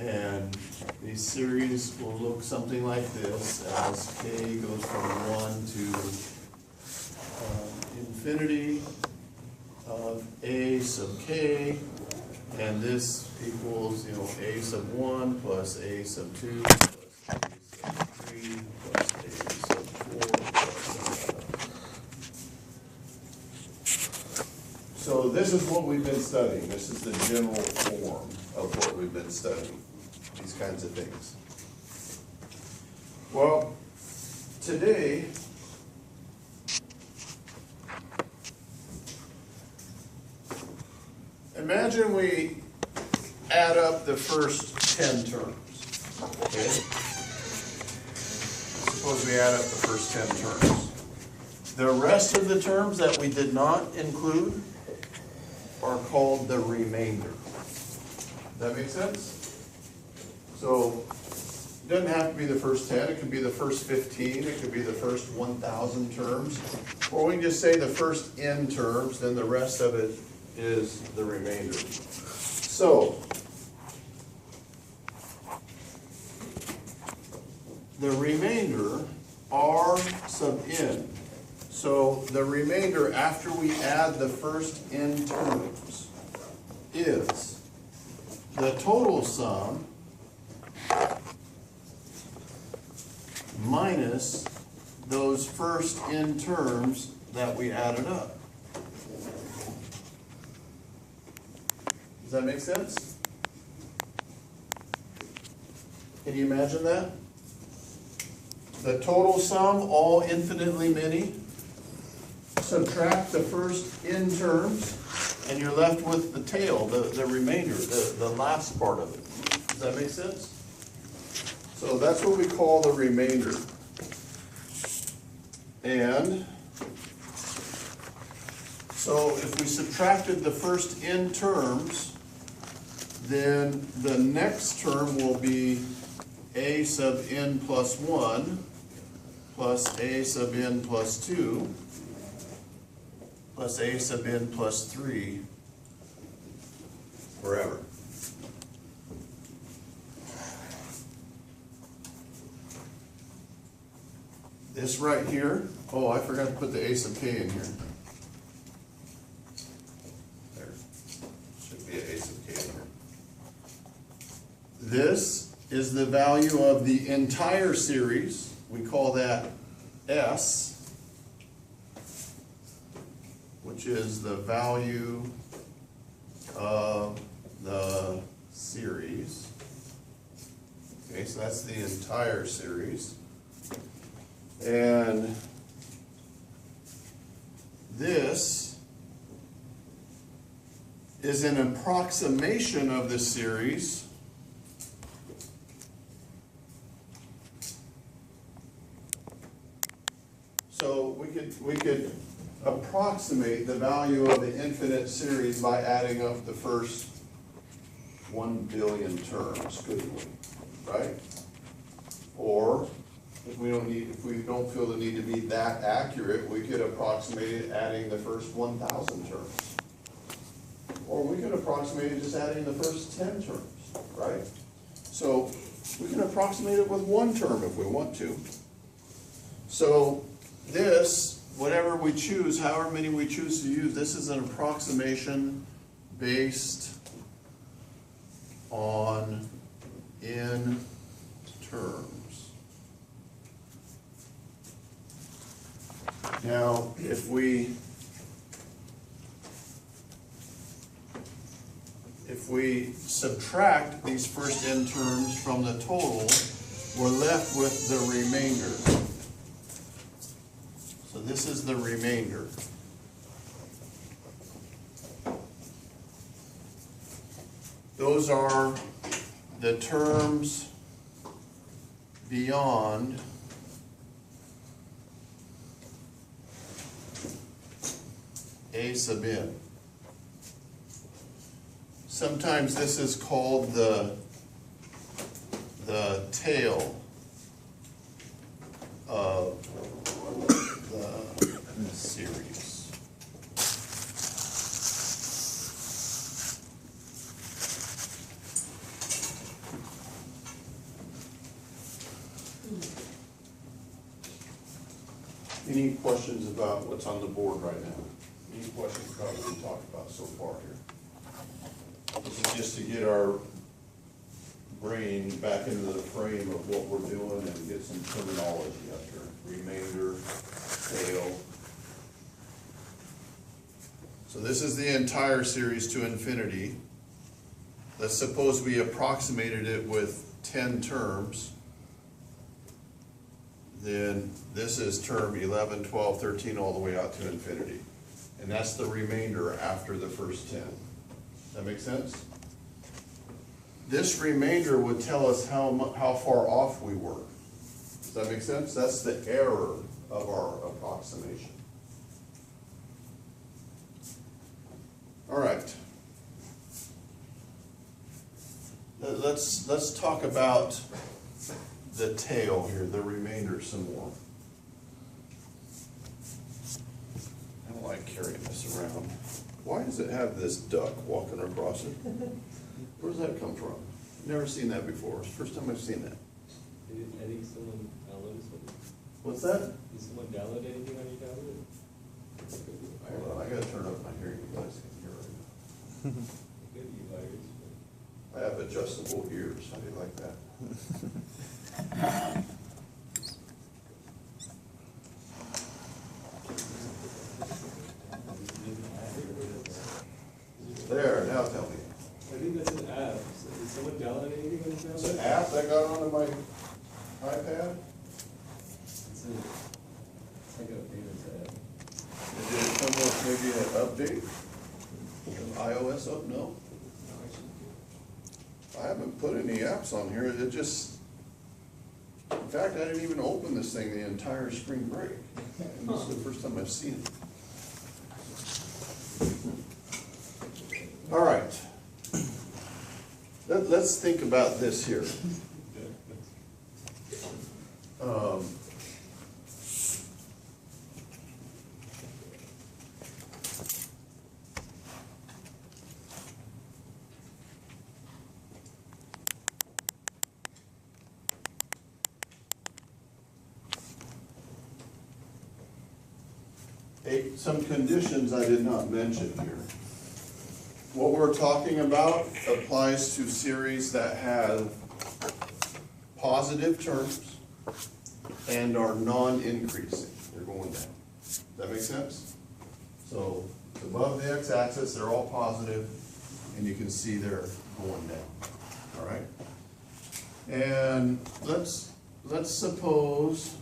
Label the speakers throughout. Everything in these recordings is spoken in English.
Speaker 1: And these series will look something like this as k goes from 1 to infinity of a sub k, and this equals, a sub 1 plus a sub 2 plus a sub 3 plus a sub 4 plus So this is what we've been studying. This is the general form of what we've been studying, these kinds of things. Well, today, imagine we add up the first 10 terms, okay? Suppose we add up the first 10 terms. The rest of the terms that we did not include are called the remainder. Does that make sense? So, it doesn't have to be the first 10, it could be the first 15, it could be the first 1,000 terms, or we can just say the first n terms, then the rest of it is the remainder. So, the remainder r sub n. So the remainder after we add the first n terms is the total sum minus those first n terms that we added up. Does that make sense? Can you imagine that? The total sum, all infinitely many. Subtract the first n terms, and you're left with the tail, the remainder, the last part of it. Does that make sense? So that's what we call the remainder. And so if we subtracted the first n terms, then the next term will be a sub n plus 1 plus a sub n plus 2 plus a sub n plus 3 forever. This right here, oh, I forgot to put the a sub k in here. There, should be an a sub k in here. This is the value of the entire series. We call that S, which is the value of the series. Okay, so that's the entire series. And this is an approximation of the series So we could approximate the value of the infinite series by adding up the first 1 billion terms, couldn't we? Right? Or if we don't feel the need to be that accurate, we could approximate it adding the first 1,000 terms. Or we could approximate it just adding the first 10 terms, right? So we can approximate it with one term if we want to. So this, whatever we choose, however many we choose to use, this is an approximation based on n terms. Now, if we subtract these first n terms from the total, we're left with the remainder. So this is the remainder. Those are the terms beyond a sub n. Sometimes this is called the tail of the series. Any questions about what's on the board right now? Any questions about what we talked about so far here? This is just to get our brain back into the frame of what we're doing and get some terminology up here. Remainder, tail. So this is the entire series to infinity. Let's suppose we approximated it with 10 terms. Then this is term 11, 12, 13, all the way out to infinity. And that's the remainder after the first 10. That make sense? This remainder would tell us how far off we were. Does that make sense? That's the error of our approximation. All right. Let's talk about the tail here, the remainder some more. I don't like carrying this around. Why does it have this duck walking across it? Where does that come from? Never seen that before. It's the first time I've seen that.
Speaker 2: I think someone downloaded something.
Speaker 1: What's that?
Speaker 2: Did someone download anything on your tablet?
Speaker 1: Hold on, I gotta turn up my hearing device. I can hear right now.
Speaker 2: It could be virus, but.
Speaker 1: I have adjustable ears. How do you like that? There, now tell me.
Speaker 2: I think that's an app. So did someone download anything on your tablet?
Speaker 1: It's an app that got onto my iPad?
Speaker 2: It's like a famous app.
Speaker 1: Did it come with maybe an update? An iOS up? No? I haven't put any apps on here. It just, in fact, I didn't even open this thing the entire spring break. And this is the first time I've seen it. All right. Let's think about this here. Some conditions I did not mention here. What we're talking about applies to series that have positive terms and are non-increasing. They're going down. Does that make sense? So above the x-axis, they're all positive, and you can see they're going down. All right? And let's suppose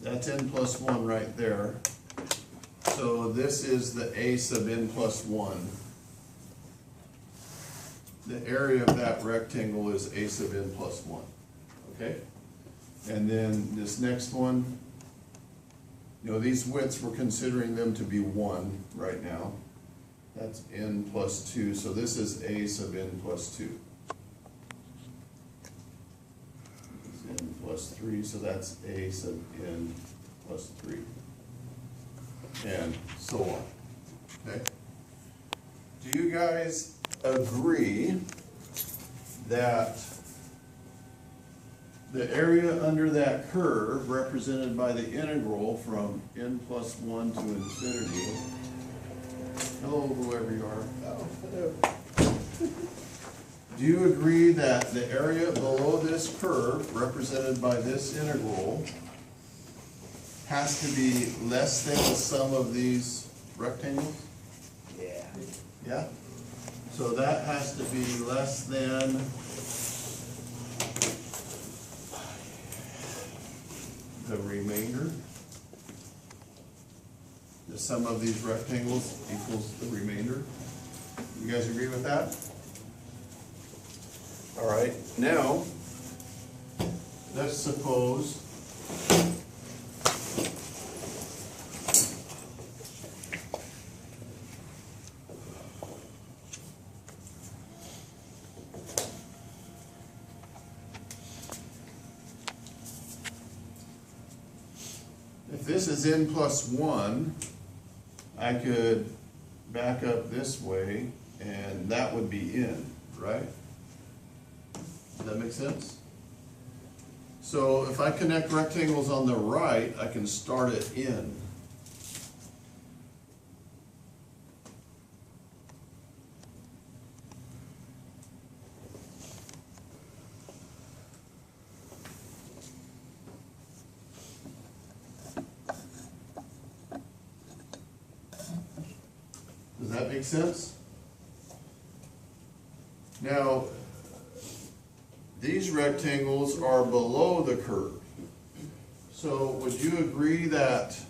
Speaker 1: that's n plus 1 right there. So this is the a sub n plus 1. The area of that rectangle is a sub n plus 1. Okay? And then this next one, you know, these widths, we're considering them to be 1 right now. That's n plus 2, so this is a sub n plus 2. This is n plus 3, so that's a sub n plus 3. And so on. Okay? Do you guys agree that the area under that curve, represented by the integral from n plus 1 to infinity, hello, whoever you are. Oh, hello. Do you agree that the area below this curve, represented by this integral, has to be less than the sum of these rectangles?
Speaker 3: Yeah.
Speaker 1: Yeah? So that has to be less than the remainder. The sum of these rectangles equals the remainder. You guys agree with that? All right, now, let's suppose if this is n plus 1, I could back up this way, and that would be in, right? Does that make sense? So if I connect rectangles on the right, I can start it in. Does that make sense? Now, these rectangles are below the curve. So would you agree that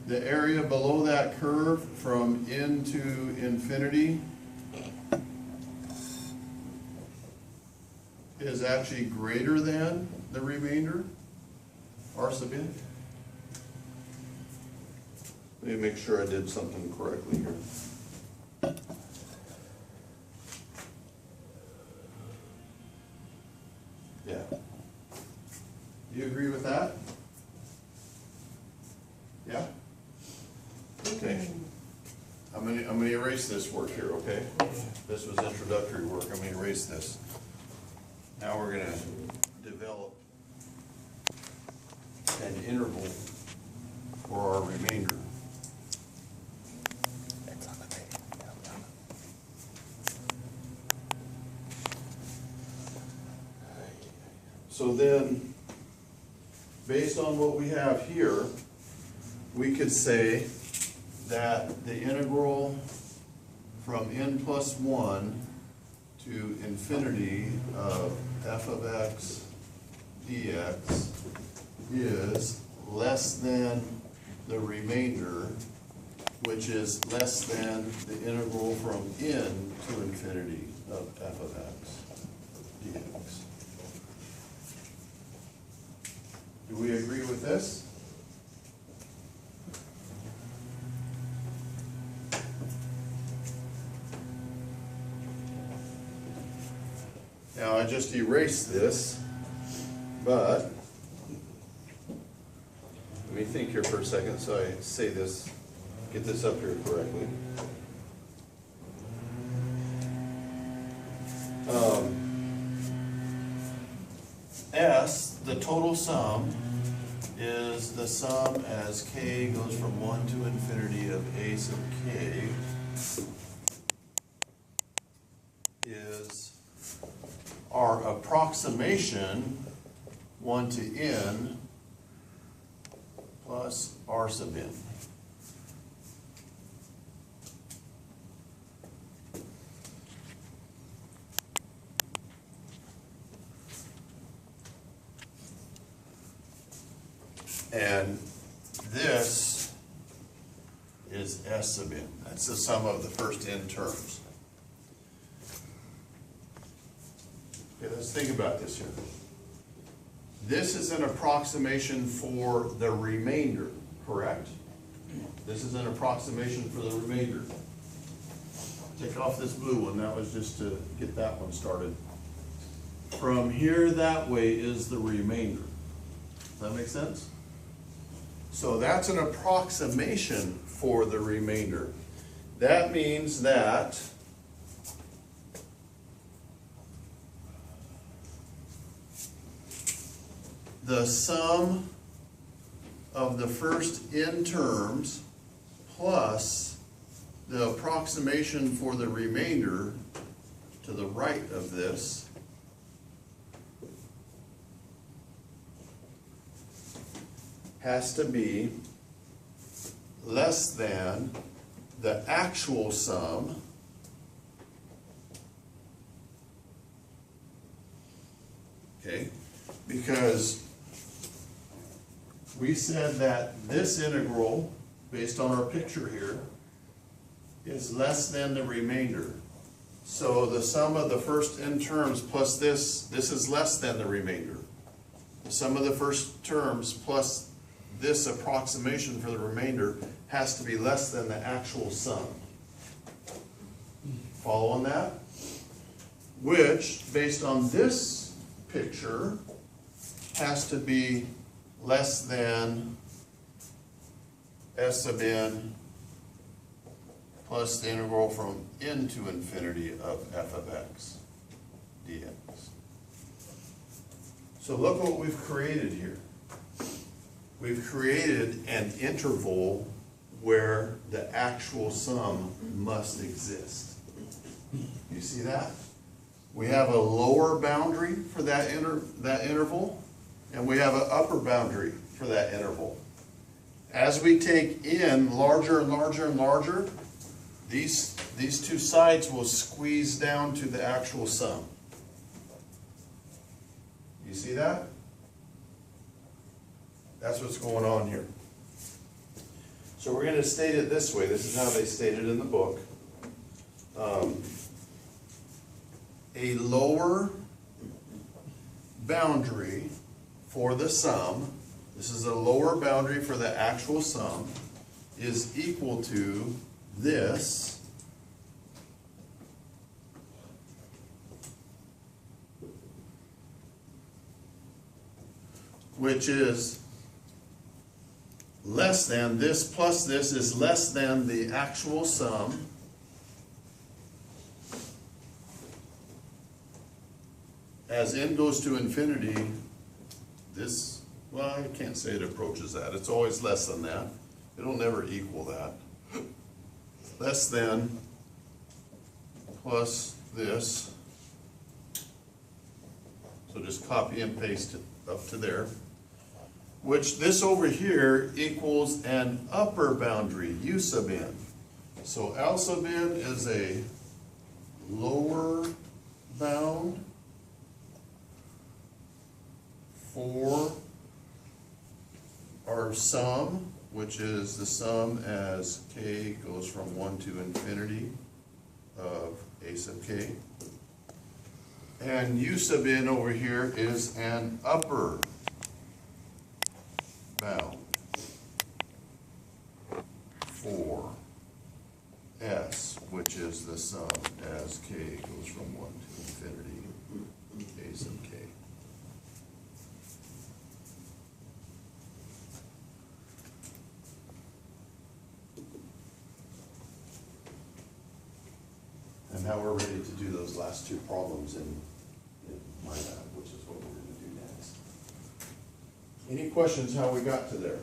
Speaker 1: the area below that curve from n to infinity is actually greater than the remainder, r sub n? Let me make sure I did something correctly here. Yeah. Do you agree with that? Yeah? Okay. I'm gonna erase this work here, okay? This was introductory work. I'm gonna erase this. Now we're gonna develop an interval for our remainder. So then, based on what we have here, we could say that the integral from n plus 1 to infinity of f of x dx is less than the remainder, which is less than the integral from n to infinity of f of x dx. Do we agree with this? Now, I just erased this, but let me think here for a second so I say this, get this up here correctly. S, the total sum, is the sum as k goes from 1 to infinity of a sub k is our approximation 1 to n plus r sub n. And this is S sub n. That's the sum of the first n terms. Okay, let's think about this here. This is an approximation for the remainder, correct? This is an approximation for the remainder. Take off this blue one. That was just to get that one started. From here that way is the remainder. Does that make sense? So that's an approximation for the remainder. That means that the sum of the first n terms plus the approximation for the remainder to the right of this has to be less than the actual sum okay, because we said that this integral, based on our picture here, is less than the remainder. So the sum of the first n terms plus this is less than the remainder. The sum of the first terms plus this approximation for the remainder has to be less than the actual sum. Follow on that? Which, based on this picture, has to be less than S sub n plus the integral from n to infinity of f of x dx. So look what we've created here. We've created an interval where the actual sum must exist. You see that? We have a lower boundary for that interval, and we have an upper boundary for that interval. As we take n larger and larger and larger, these two sides will squeeze down to the actual sum. You see that? That's what's going on here. So we're going to state it this way. This is how they state it in the book. A lower boundary for the sum, this is a lower boundary for the actual sum, is equal to this which is less than, this plus this is less than the actual sum as n goes to infinity. This, well, I can't say it approaches that. It's always less than that. It'll never equal that. Less than plus this. So just copy and paste it up to there. Which this over here equals an upper boundary, u sub n. So L sub n is a lower bound for our sum, which is the sum as k goes from 1 to infinity of a sub k. And u sub n over here is an upper bound for s, which is the sum as k goes from 1 to infinity a sub k. And now we're ready to do those last two problems in my lab, which is what we're going to do next. Any questions how we got to there?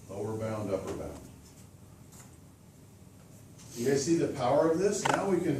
Speaker 1: Lower bound, upper bound. You guys see the power of this? Now we can